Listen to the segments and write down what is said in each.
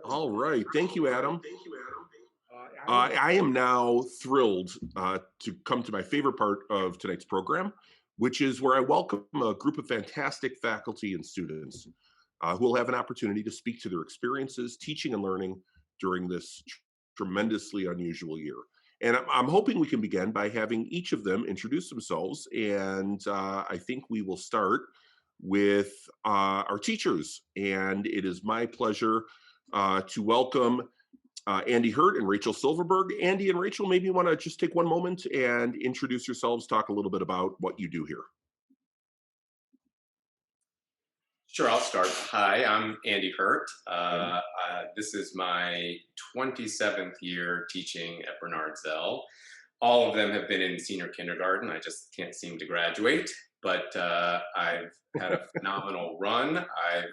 All right. Thank you, Adam. I am now thrilled to come to my favorite part of tonight's program, which is where I welcome a group of fantastic faculty and students who will have an opportunity to speak to their experiences teaching and learning during this tremendously unusual year. And I'm hoping we can begin by having each of them introduce themselves. And I think we will start with our teachers. And it is my pleasure to welcome Andy Hurt and Rachel Silverberg. Andy and Rachel, maybe you want to just take one moment and introduce yourselves, talk a little bit about what you do here. Sure, I'll start. Hi, I'm Andy Hurt. This is my 27th year teaching at Bernard Zell. All of them have been in senior kindergarten. I just can't seem to graduate, but I've had a phenomenal run. I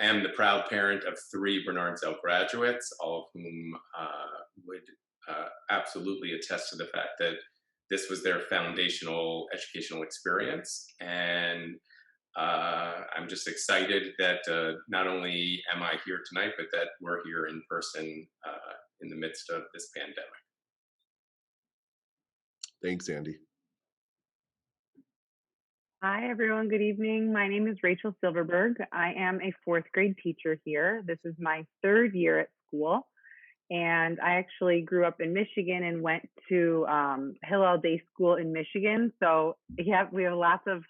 am the proud parent of 3 Bernard Zell graduates, all of whom would absolutely attest to the fact that this was their foundational educational experience. And I'm just excited that not only am I here tonight, but that we're here in person in the midst of this pandemic. Thanks, Andy. Hi, everyone. Good evening. My name is Rachel Silverberg. I am a 4th grade teacher here. This is my 3rd year at school. And I actually grew up in Michigan and went to Hillel Day School in Michigan. So yeah, we have lots of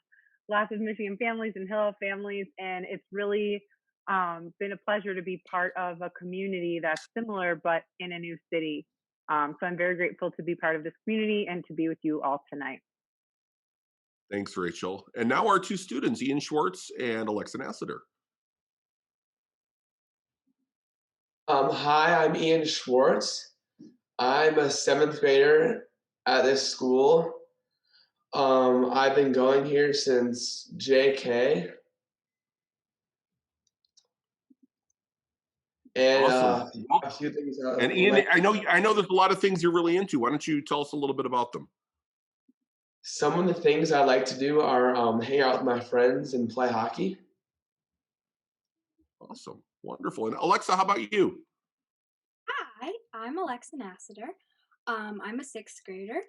Michigan families and Hillel families. And it's really been a pleasure to be part of a community that's similar, but in a new city. So I'm very grateful to be part of this community and to be with you all tonight. Thanks, Rachel. And now our 2 students, Ian Schwartz and Alexa Nassiter. Hi, I'm Ian Schwartz. I'm a 7th grader at this school. I've been going here since JK. And Awesome. a few things. And Ian, I know there's a lot of things you're really into. Why don't you tell us a little bit about them? Some of the things I like to do are hang out with my friends and play hockey. Awesome. Wonderful. And Alexa, how about you? Hi, I'm Alexa Nassiter. I'm a 6th grader,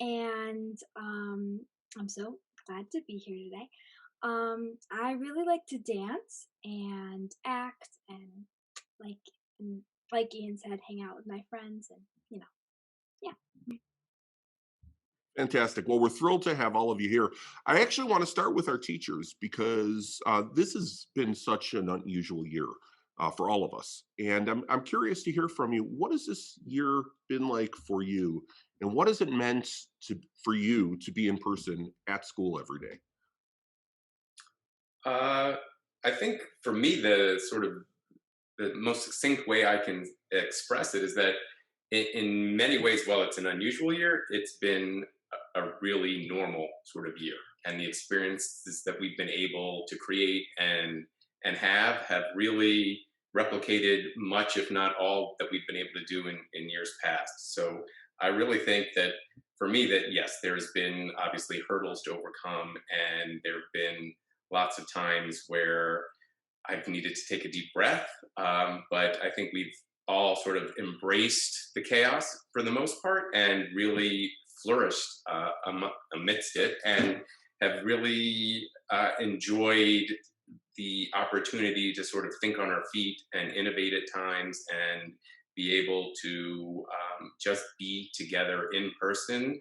and I'm so glad to be here today. I really like to dance and act and like Ian said, hang out with my friends and yeah. Fantastic. Well, we're thrilled to have all of you here. I actually want to start with our teachers because this has been such an unusual year for all of us. And I'm curious to hear from you. What has this year been like for you? And what has it meant for you to be in person at school every day? I think for me, the most succinct way I can express it is that in many ways, while it's an unusual year, it's been a really normal sort of year. And the experiences that we've been able to create and have really replicated much, if not all, that we've been able to do in years past. So I really think that for me that yes, there's been obviously hurdles to overcome, and there have been lots of times where I've needed to take a deep breath. But I think we've all sort of embraced the chaos for the most part and really flourished amidst it, and have really enjoyed the opportunity to sort of think on our feet and innovate at times and be able to just be together in person.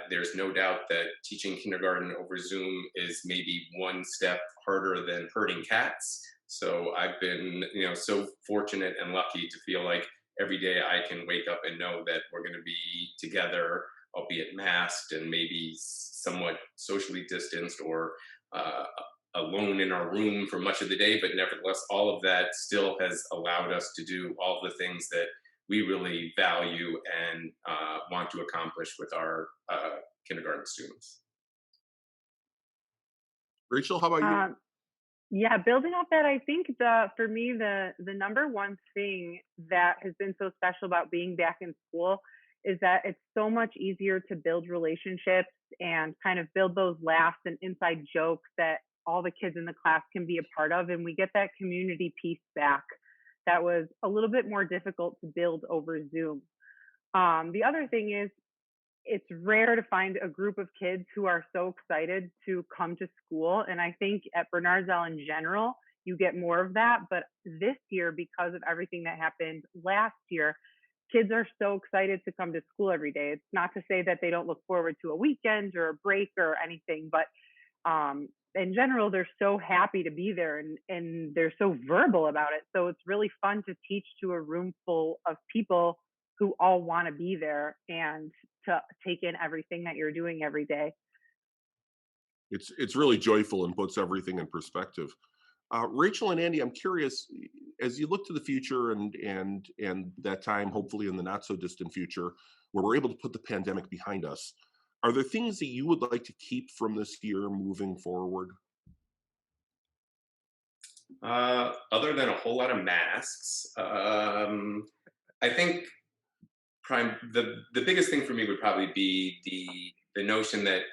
There's no doubt that teaching kindergarten over Zoom is maybe one step harder than herding cats. So I've been, so fortunate and lucky to feel like every day I can wake up and know that we're going to be together, albeit masked and maybe somewhat socially distanced or alone in our room for much of the day. But nevertheless, all of that still has allowed us to do all the things that we really value and want to accomplish with our kindergarten students. Rachel, how about you? Yeah, building off that, I think for me, the number one thing that has been so special about being back in school is that it's so much easier to build relationships and kind of build those laughs and inside jokes that all the kids in the class can be a part of, and we get that community piece back that was a little bit more difficult to build over Zoom. The other thing is, it's rare to find a group of kids who are so excited to come to school. And I think at Bernardsville in general, you get more of that. But this year, because of everything that happened last year, kids are so excited to come to school every day. It's not to say that they don't look forward to a weekend or a break or anything, but in general, they're so happy to be there, and they're so verbal about it. So it's really fun to teach to a room full of people who all want to be there and to take in everything that you're doing every day. It's really joyful and puts everything in perspective. Rachel and Andy, I'm curious, as you look to the future and that time, hopefully in the not so distant future, where we're able to put the pandemic behind us, are there things that you would like to keep from this year moving forward? Other than a whole lot of masks, I think the biggest thing for me would probably be the notion that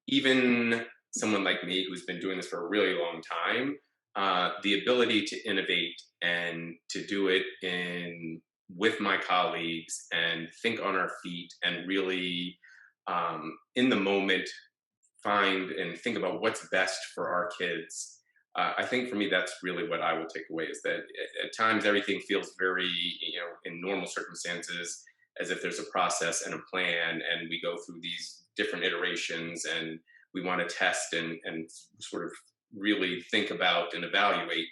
even someone like me who's been doing this for a really long time, the ability to innovate and to do it with my colleagues and think on our feet and really in the moment find and think about what's best for our kids. I think for me, that's really what I will take away, is that at times everything feels very, in normal circumstances, as if there's a process and a plan, and we go through these different iterations and we want to test and sort of really think about and evaluate.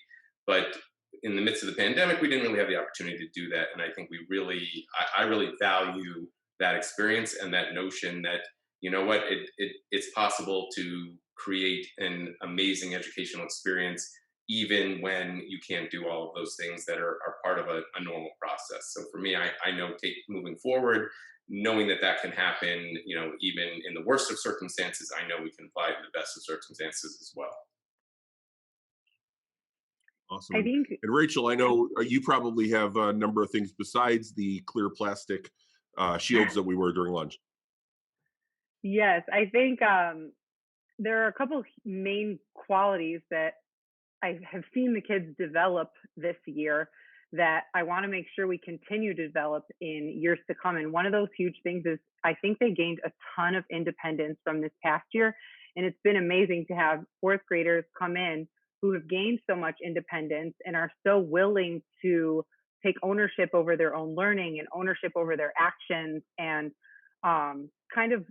But in the midst of the pandemic, we didn't really have the opportunity to do that. And I think I really value that experience and that notion that, it's possible to create an amazing educational experience even when you can't do all of those things that are part of a normal process. So for me, I know moving forward, knowing that can happen, even in the worst of circumstances, I know we can apply it in the best of circumstances as well. Awesome. I think, And Rachel, I know you probably have a number of things besides the clear plastic shields that we wear during lunch. yes, I think there are a couple of main qualities that I have seen the kids develop this year that I want to make sure we continue to develop in years to come. And one of those huge things is I think they gained a ton of independence from this past year. And it's been amazing to have fourth graders come in who have gained so much independence and are so willing to take ownership over their own learning and ownership over their actions, and kind of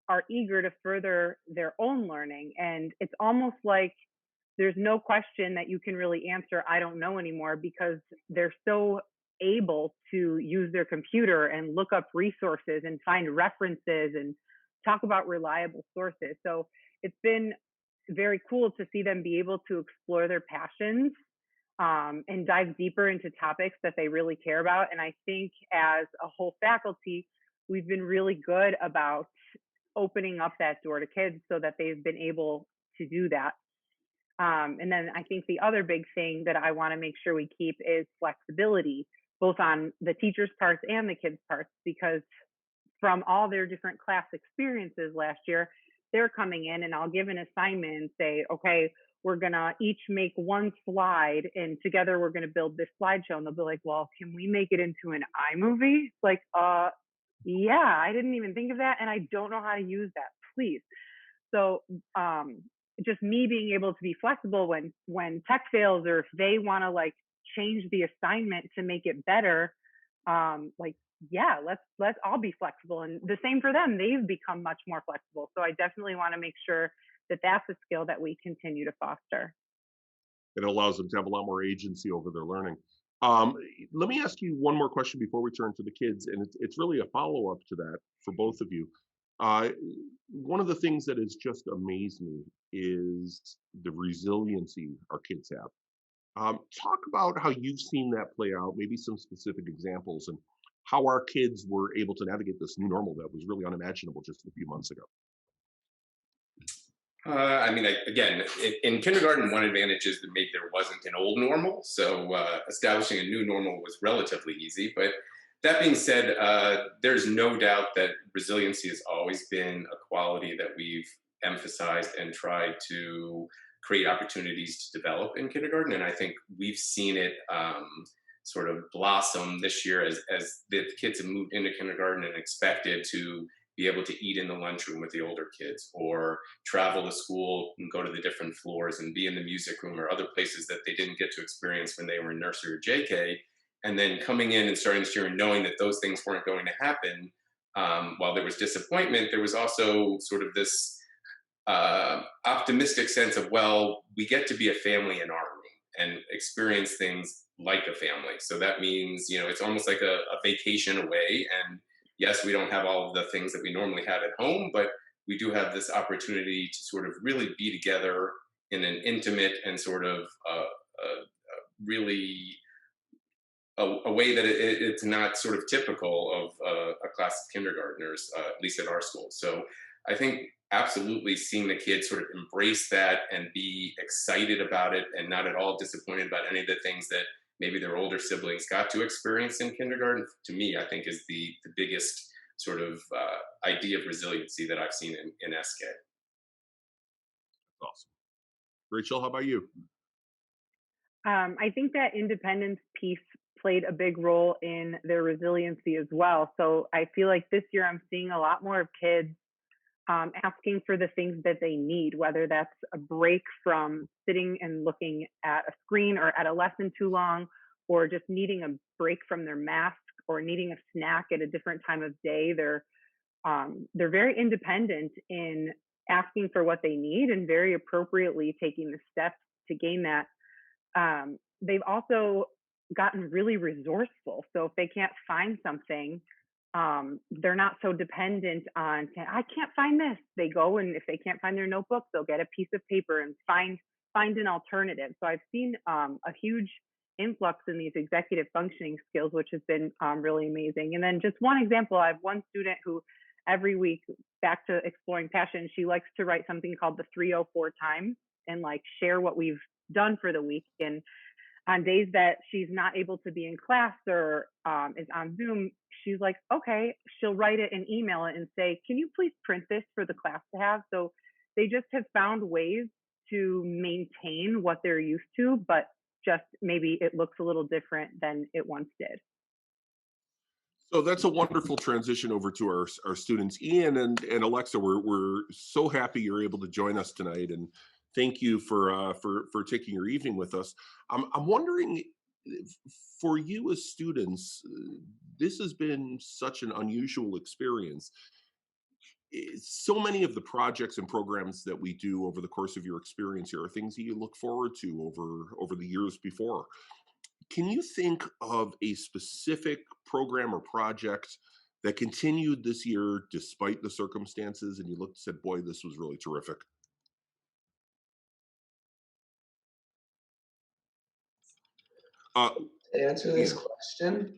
are eager to further their own learning. And it's almost like there's no question that you can really answer, I don't know anymore, because they're so able to use their computer and look up resources and find references and talk about reliable sources. So it's been very cool to see them be able to explore their passions and dive deeper into topics that they really care about. And I think as a whole faculty, we've been really good about opening up that door to kids so that they've been able to do that. And then I think the other big thing that I want to make sure we keep is flexibility, both on the teachers' parts and the kids' parts, because from all their different class experiences last year, they're coming in and I'll give an assignment and say, okay, we're going to each make one slide and together we're going to build this slideshow. And they'll be like, well, can we make it into an iMovie? It's like, yeah, I didn't even think of that. And I don't know how to use that, please. So just me being able to be flexible when tech fails, or if they want to like change the assignment to make it better, yeah, let's all be flexible. And the same for them, they've become much more flexible. So I definitely want to make sure that that's a skill that we continue to foster. It allows them to have a lot more agency over their learning. Let me ask you one more question before we turn to the kids, and it's really a follow-up to that for both of you. One of the things that has just amazed me is the resiliency our kids have. Talk about how you've seen that play out, maybe some specific examples, and how our kids were able to navigate this new normal that was really unimaginable just a few months ago. Again, in kindergarten, one advantage is that maybe there wasn't an old normal, so establishing a new normal was relatively easy. But that being said, there's no doubt that resiliency has always been a quality that we've emphasized and tried to create opportunities to develop in kindergarten. And I think we've seen it sort of blossom this year as the kids have moved into kindergarten and expected to be able to eat in the lunchroom with the older kids, or travel to school and go to the different floors and be in the music room or other places that they didn't get to experience when they were in nursery or JK. And then coming in and starting this year and knowing that those things weren't going to happen, while there was disappointment, there was also sort of this optimistic sense of, well, we get to be a family in our room and experience things like a family. So that means, it's almost like a vacation away. And yes, we don't have all of the things that we normally have at home, but we do have this opportunity to sort of really be together in an intimate and sort of really a way that it's not sort of typical of a class of kindergartners, at least at our school. So I think absolutely seeing the kids sort of embrace that and be excited about it and not at all disappointed about any of the things that maybe their older siblings got to experience in kindergarten, to me, I think is the biggest sort of idea of resiliency that I've seen in SK. Awesome. Rachel, how about you? I think that independence piece played a big role in their resiliency as well. So I feel like this year I'm seeing a lot more of kids asking for the things that they need, whether that's a break from sitting and looking at a screen or at a lesson too long, or just needing a break from their mask or needing a snack at a different time of day. They're very independent in asking for what they need and very appropriately taking the steps to gain that. They've also gotten really resourceful. So if they can't find something, they're not so dependent on, I can't find this. They go, and if they can't find their notebook, they'll get a piece of paper and find an alternative. So I've seen a huge influx in these executive functioning skills, which has been really amazing. And then just one example, I have one student who every week, back to exploring passion, she likes to write something called the 304 times and like share what we've done for the week. And on days that she's not able to be in class or is on Zoom, she's like, okay, she'll write it and email it and say, can you please print this for the class to have? So they just have found ways to maintain what they're used to, but just maybe it looks a little different than it once did. So that's a wonderful transition over to our students. Ian and Alexa, we're so happy you're able to join us tonight, and thank you for taking your evening with us. I'm wondering, for you as students, this has been such an unusual experience. So many of the projects and programs that we do over the course of your experience here are things that you look forward to over the years before. Can you think of a specific program or project that continued this year despite the circumstances, and you looked and said, boy, this was really terrific? To answer this question,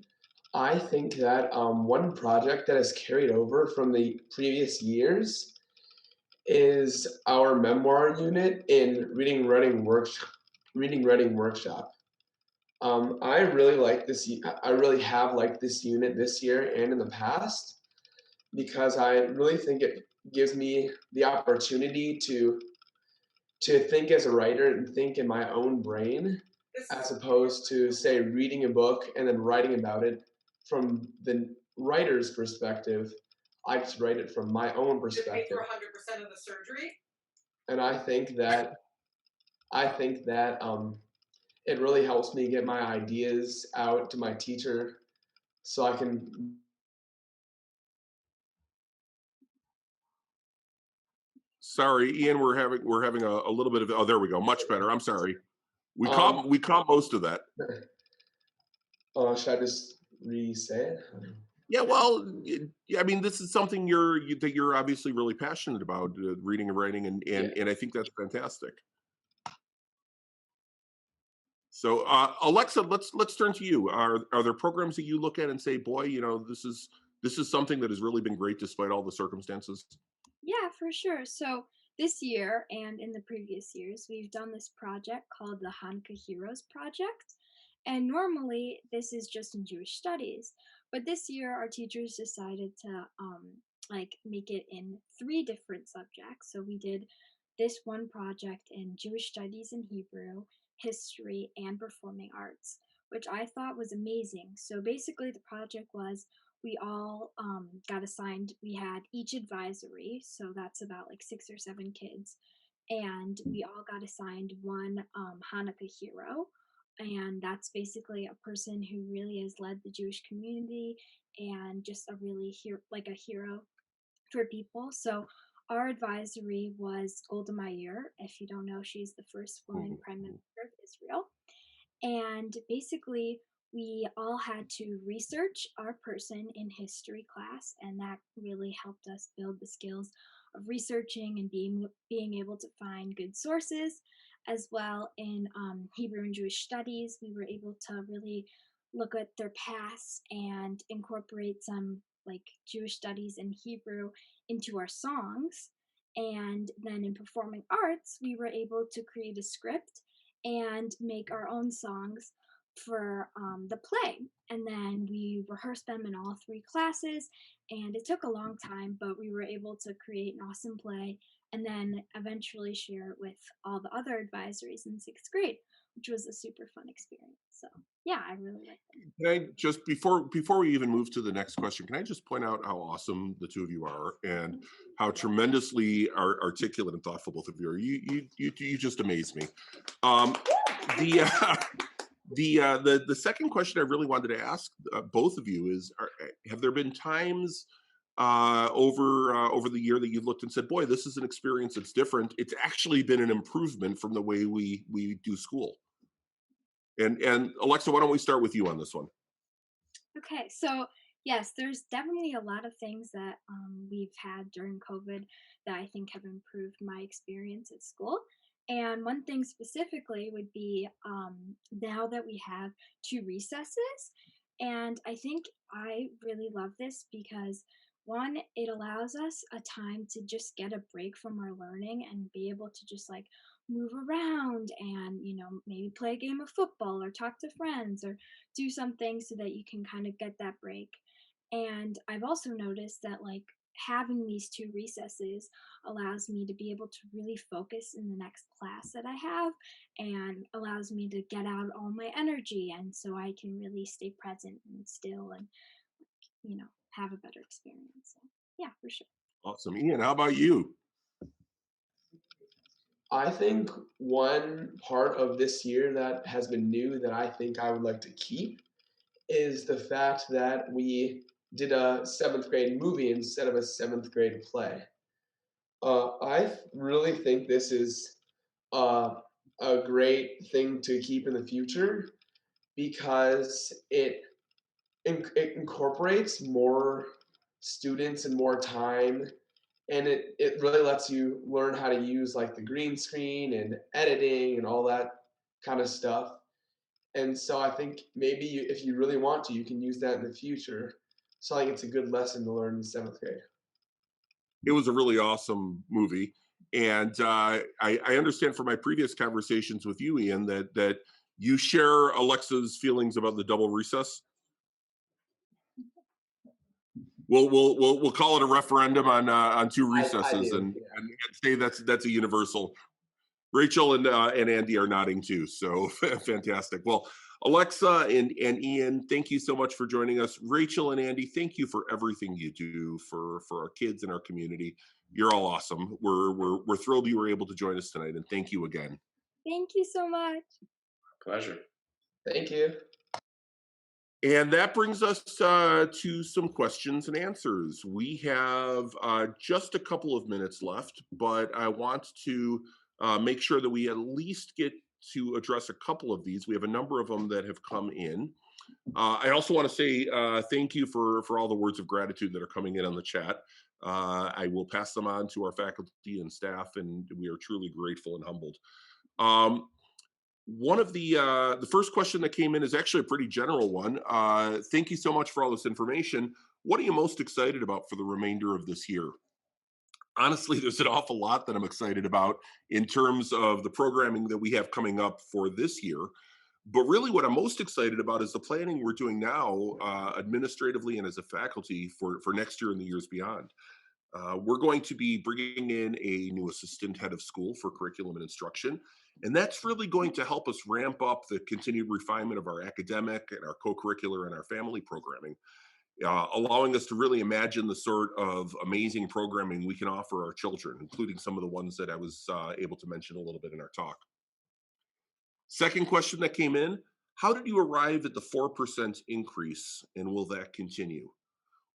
I think that one project that has carried over from the previous years is our memoir unit in reading writing workshop. I really like this. I really have liked this unit this year and in the past because I really think it gives me the opportunity to think as a writer and think in my own brain, as opposed to say reading a book and then writing about it from the writer's perspective. I just write it from my own perspective. Pay for 100% of the surgery. And I think that it really helps me get my ideas out to my teacher, so I can. Sorry, Ian, we're having a little bit of, oh, there we go, much better. I'm sorry. We caught most of that. Should I just re-say it? Yeah, well, I mean, this is something that you're obviously really passionate about, reading and writing, and I think that's fantastic. So, Alexa, let's turn to you. Are there programs that you look at and say, boy, this is something that has really been great despite all the circumstances? Yeah, for sure. So this year and in the previous years, we've done this project called the Hanukkah Heroes Project. And normally this is just in Jewish studies. But this year our teachers decided to make it in 3 different subjects. So we did this one project in Jewish studies and Hebrew, history, and performing arts, which I thought was amazing. So basically, the project was we all got assigned, we had each advisory, so that's about like 6 or 7 kids, and we all got assigned one Hanukkah hero. And that's basically a person who really has led the Jewish community and just a really like a hero for people. So our advisory was Golda Meyer. If you don't know, she's the first woman prime minister of Israel. And basically, we all had to research our person in history class, and that really helped us build the skills of researching and being able to find good sources. As well, in Hebrew and Jewish studies, we were able to really look at their past and incorporate some like Jewish studies and Hebrew into our songs. And then in performing arts, we were able to create a script and make our own songs for the play. And then we rehearsed them in all 3 classes. And it took a long time, but we were able to create an awesome play and then eventually share it with all the other advisories in 6th grade, which was a super fun experience. So yeah, I really liked it. Can I just before we even move to the next question, can I just point out how awesome the two of you are and how tremendously articulate and thoughtful both of you are. You just amaze me. The second question I really wanted to ask both of you is: have there been times over the year that you've looked and said, "Boy, this is an experience that's different. It's actually been an improvement from the way we do school"? And Alexa, why don't we start with you on this one? Okay, so yes, there's definitely a lot of things that we've had during COVID that I think have improved my experience at school. And one thing specifically would be now that we have 2 recesses. And I think I really love this because one, it allows us a time to just get a break from our learning and be able to just like move around and, maybe play a game of football or talk to friends or do something so that you can kind of get that break. And I've also noticed that like having these 2 recesses allows me to be able to really focus in the next class that I have and allows me to get out all my energy and so I can really stay present and still and have a better experience. So yeah, for sure. Awesome. Ian, how about you? I think one part of this year that has been new that I think I would like to keep is the fact that we did a 7th grade movie instead of a 7th grade play. I really think this is a great thing to keep in the future because it incorporates more students and more time, and it really lets you learn how to use like the green screen and editing and all that kind of stuff. And so I think maybe if you really want to, you can use that in the future. So I think it's a good lesson to learn in 7th grade. It was a really awesome movie, and I understand from my previous conversations with you, Ian, that you share Alexa's feelings about the double recess. We'll call it a referendum on 2 recesses, do, and, yeah. and say that's a universal. Rachel and Andy are nodding too, so fantastic. Well, Alexa and Ian, thank you so much for joining us. Rachel and Andy, thank you for everything you do for our kids and our community. You're all awesome. We're thrilled you were able to join us tonight, and thank you again. Thank you so much. Pleasure. Thank you. And that brings us to some questions and answers. We have just a couple of minutes left, but I want to make sure that we at least get to address a couple of these. We have a number of them that have come in. I also want to say thank you for all the words of gratitude that are coming in on the chat. I will pass them on to our faculty and staff, and we are truly grateful and humbled. One of the first question that came in is actually a pretty general one. Thank you so much for all this information. What are you most excited about for the remainder of this year? Honestly, there's an awful lot that I'm excited about in terms of the programming that we have coming up for this year. But really what I'm most excited about is the planning we're doing now administratively and as a faculty for next year and the years beyond. We're going to be bringing in a new assistant head of school for curriculum and instruction, and that's really going to help us ramp up the continued refinement of our academic and our co-curricular and our family programming, allowing us to really imagine the sort of amazing programming we can offer our children, including some of the ones that I was able to mention a little bit in our talk. Second question that came in, how did you arrive at the 4% increase, and will that continue?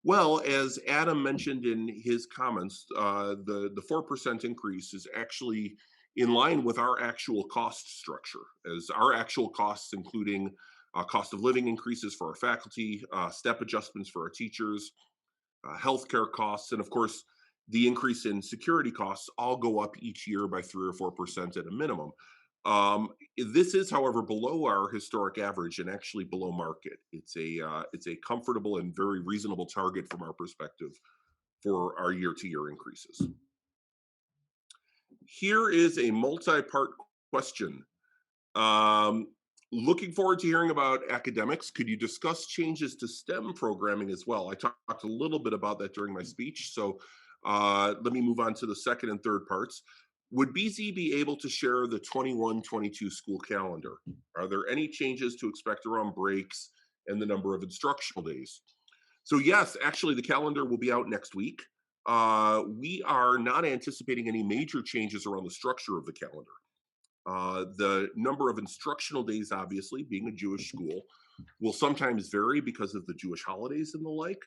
Well, as Adam mentioned in his comments, the 4% increase is actually in line with our actual cost structure, as our actual costs, including cost of living increases for our faculty, step adjustments for our teachers, healthcare costs, and of course, the increase in security costs all go up each year by 3 or 4% at a minimum. This is, however, below our historic average and actually below market. It's a comfortable and very reasonable target from our perspective for our year-to-year increases. Here is a multi-part question. Looking forward to hearing about academics. Could you discuss changes to STEM programming as well? I talked a little bit about that during my speech, so let me move on to the second and third parts. Would BZ be able to share the 21-22 school calendar? Are there any changes to expect around breaks and the number of instructional days? So yes, actually the calendar will be out next week. We are not anticipating any major changes around the structure of the calendar. The number of instructional days, obviously, being a Jewish school, will sometimes vary because of the Jewish holidays and the like.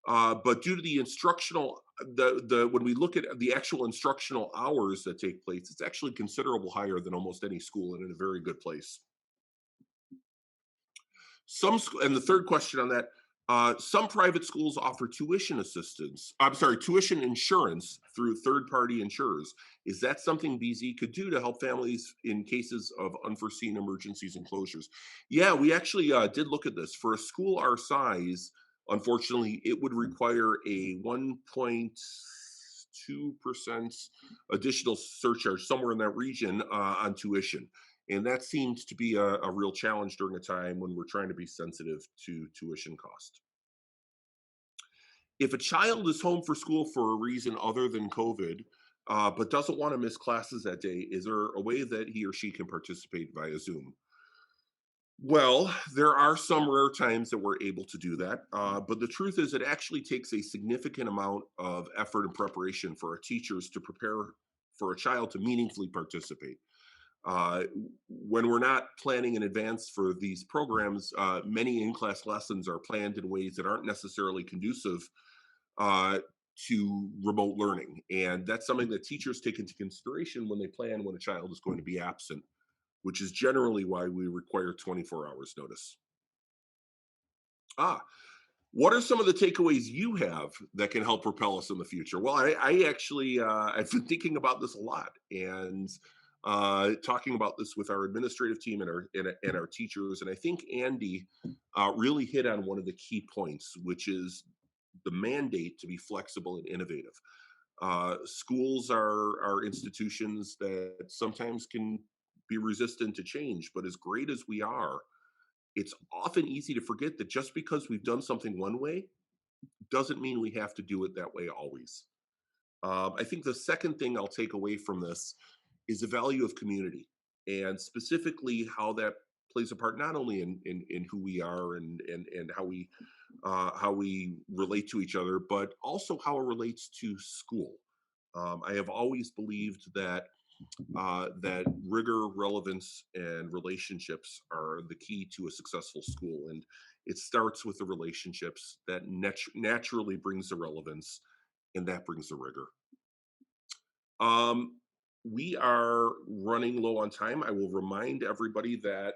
But due to the instructional, when we look at the actual instructional hours that take place, it's actually considerable higher than almost any school and in a very good place. And the third question on that, some private schools offer tuition insurance through third-party insurers. Is that something BZ could do to help families in cases of unforeseen emergencies and closures? Yeah, we actually did look at this. For a school our size, unfortunately, it would require a 1.2% additional surcharge, somewhere in that region, on tuition. And that seems to be a real challenge during a time when we're trying to be sensitive to tuition cost. If a child is home for school for a reason other than COVID, but doesn't want to miss classes that day, is there a way that he or she can participate via Zoom? Well, there are some rare times that we're able to do that, but the truth is it actually takes a significant amount of effort and preparation for our teachers to prepare for a child to meaningfully participate. When we're not planning in advance for these programs, many in-class lessons are planned in ways that aren't necessarily conducive to remote learning. And that's something that teachers take into consideration when they plan when a child is going to be absent, which is generally why we require 24 hours notice. What are some of the takeaways you have that can help propel us in the future? Well, I actually, I've been thinking about this a lot and talking about this with our administrative team and our teachers. And I think Andy really hit on one of the key points, which is the mandate to be flexible and innovative. Schools are institutions that sometimes can be resistant to change, but as great as we are, it's often easy to forget that just because we've done something one way doesn't mean we have to do it that way always. I think the second thing I'll take away from this is the value of community, and specifically how that plays a part not only in who we are and how we relate to each other, but also how it relates to school. I have always believed that that rigor, relevance, and relationships are the key to a successful school, and it starts with the relationships that naturally brings the relevance, and that brings the rigor. We are running low on time. I will remind everybody that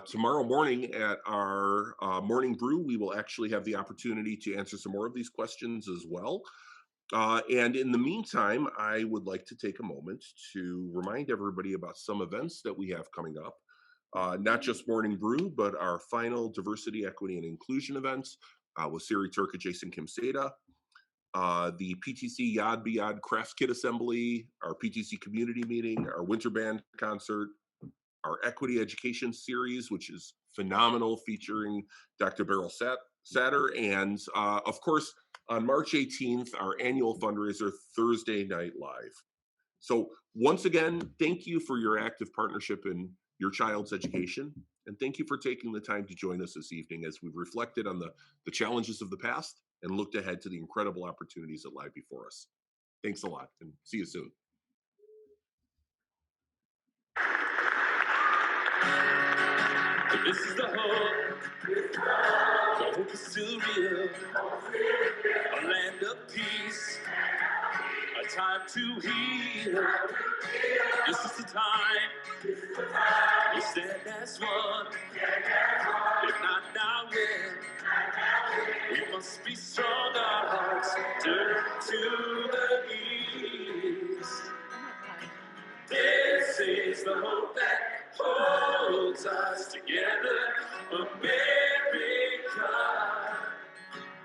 tomorrow morning at our morning brew, we will actually have the opportunity to answer some more of these questions as well. And in the meantime, I would like to take a moment to remind everybody about some events that we have coming up. Not just Morning Brew, but our final Diversity, Equity, and Inclusion events with Siri Turka, Jason Kim Seda, the PTC Yad B'Yad Crafts Kit Assembly, our PTC Community Meeting, our Winter Band Concert, our Equity Education Series, which is phenomenal, featuring Dr. Beryl Satter, and of course, on March 18th, our annual fundraiser, Thursday Night Live. So once again, thank you for your active partnership in your child's education. And thank you for taking the time to join us this evening as we've reflected on the challenges of the past and looked ahead to the incredible opportunities that lie before us. Thanks a lot, and see you soon. This is the hope. The hope is still real. A land of peace. A time to heal. This is the time. We stand as one. If not now, when? We must be strong. Our hearts turn to the east. This is the hope that holds us together, America.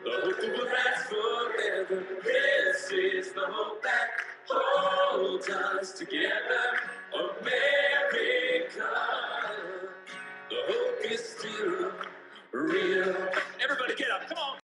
The hope that will last forever. This is the hope that holds us together, America. The hope is still real. Everybody get up, come on.